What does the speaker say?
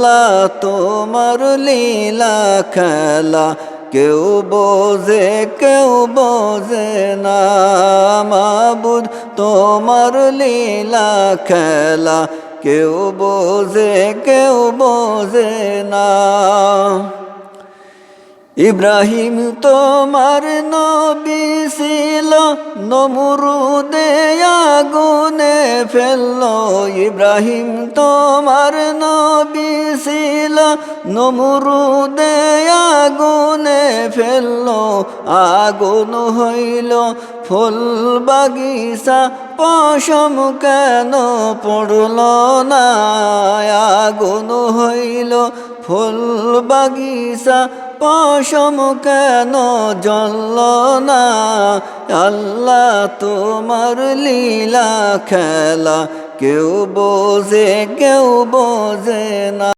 আল্লাহ তোমার লীলা খেলা কেউ বোঝে না মাবুদ তোমার লীলা খেলা কেউ বোঝে না ইব্রাহিম তোমার নবী ছিল নমরুদে আগুনে ফেললো ইব্রাহিম তোমার নবী ছিল নমরুদে আগুনে ফেললো আগুন হইল ফুল বাগিচা পশম কেন পড়ল না আগুন হইল ফুল বাগিচা পশম কেন জ্বলল না আল্লাহ তোমার লীলা খেলা কেউ বোঝে না